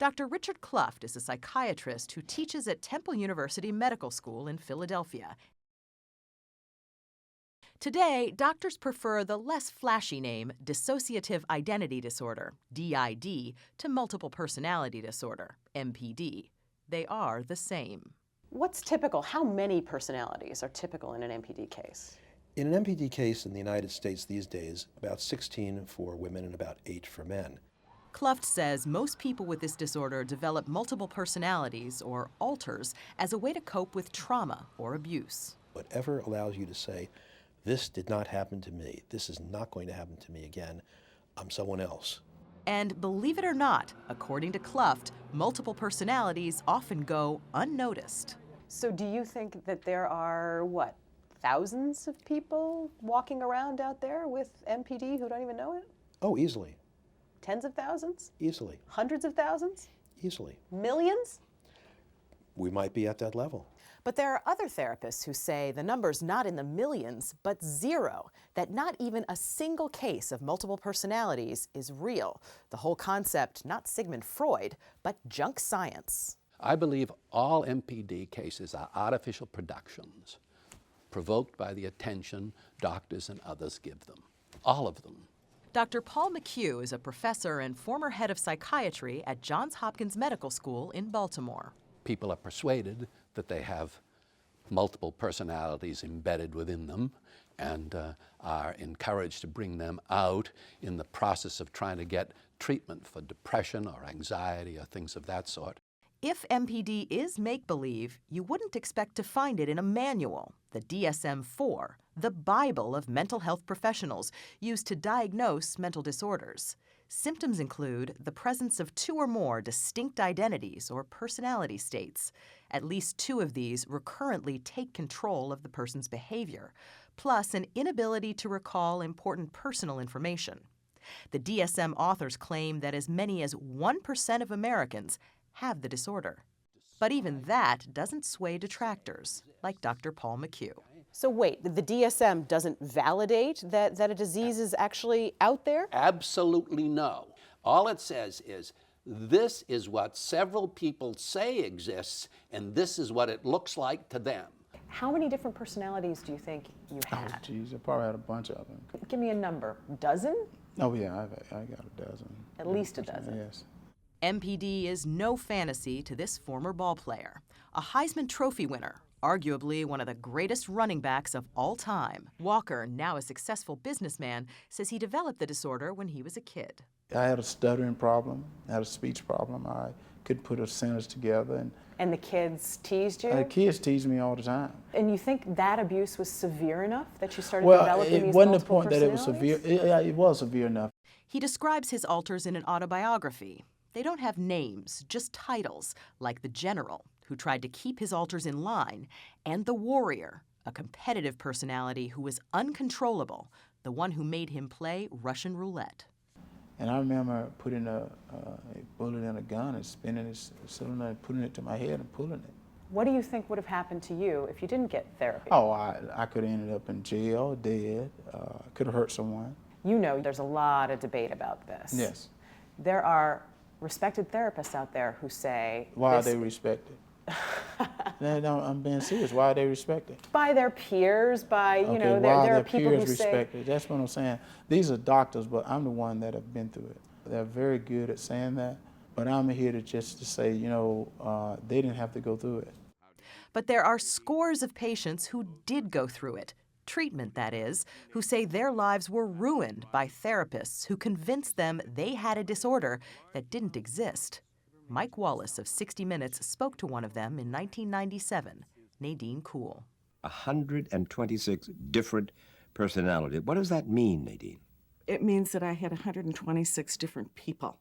Dr. Richard Kluft is a psychiatrist who teaches at Temple University Medical School in Philadelphia. Today, doctors prefer the less flashy name dissociative identity disorder, DID, to multiple personality disorder, MPD. They are the same. What's typical? How many personalities are typical in an MPD case? In an MPD case in the United States these days, about 16 for women and about 8 for men. Kluft says most people with this disorder develop multiple personalities, or alters, as a way to cope with trauma or abuse. Whatever allows you to say, this did not happen to me, this is not going to happen to me again, I'm someone else. And believe it or not, according to Kluft, multiple personalities often go unnoticed. So do you think that there are, what, thousands of people walking around out there with MPD who don't even know it? Oh, easily. Tens of thousands? Easily. Hundreds of thousands? Easily. Millions? We might be at that level. But there are other therapists who say the number's not in the millions, but zero, that not even a single case of multiple personalities is real. The whole concept, not Sigmund Freud, but junk science. I believe all MPD cases are artificial productions provoked by the attention doctors and others give them. All of them. Dr. Paul McHugh is a professor and former head of psychiatry at Johns Hopkins Medical School in Baltimore. People are persuaded that they have multiple personalities embedded within them and are encouraged to bring them out in the process of trying to get treatment for depression or anxiety or things of that sort. If MPD is make-believe, you wouldn't expect to find it in a manual, the DSM-4, the Bible of mental health professionals used to diagnose mental disorders. Symptoms include the presence of 2 or more distinct identities or personality states. At least 2 of these recurrently take control of the person's behavior, plus an inability to recall important personal information. The DSM authors claim that as many as 1% of Americans have the disorder. But even that doesn't sway detractors, like Dr. Paul McHugh. So wait, the DSM doesn't validate that a disease is actually out there? Absolutely no. All it says is, this is what several people say exists, and this is what it looks like to them. How many different personalities do you think you had? Oh, geez, I probably had a bunch of them. Give me a number. Dozen? Oh, yeah, I got a dozen. At least a dozen. Yes. MPD is no fantasy to this former ballplayer, a Heisman Trophy winner, arguably one of the greatest running backs of all time. Walker, now a successful businessman, says he developed the disorder when he was a kid. I had a stuttering problem, I had a speech problem. I couldn't put a sentence together. And the kids teased you? The kids teased me all the time. And you think that abuse was severe enough that you started developing these multiple personalities? Well, it wasn't the point that it was severe. It was severe enough. He describes his alters in an autobiography. They don't have names, just titles, like the General, who tried to keep his alters in line, and the Warrior, a competitive personality who was uncontrollable, the one who made him play Russian roulette. And I remember putting a bullet in a gun and spinning it, cylinder and putting it to my head and pulling it. What do you think would have happened to you if you didn't get therapy? Oh, I could have ended up in jail, dead, could have hurt someone. You know there's a lot of debate about this. Yes. There are respected therapists out there who say... Why are they respected? No, I'm being serious. Why are they respected? By their peers, by, you know, why there are are people who say... respected? That's what I'm saying. These are doctors, but I'm the one that have been through it. They're very good at saying that, but I'm here to just to say, you know, they didn't have to go through it. But there are scores of patients who did go through it. Treatment, that is, who say their lives were ruined by therapists who convinced them they had a disorder that didn't exist. Mike Wallace of 60 Minutes spoke to one of them in 1997, Nadine Kuhl. 126 different personalities. What does that mean, Nadine? It means that I had 126 different people.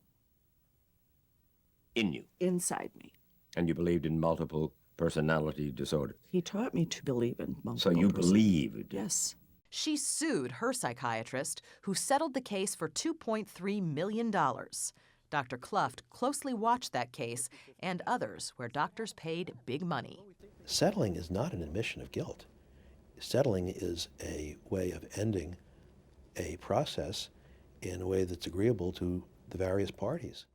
In you? Inside me. And you believed in multiple personality disorder? He taught me to believe in multiple So you believed? Yes. She sued her psychiatrist, who settled the case for $2.3 million. Dr. Kluft closely watched that case and others where doctors paid big money. Settling is not an admission of guilt. Settling is a way of ending a process in a way that's agreeable to the various parties.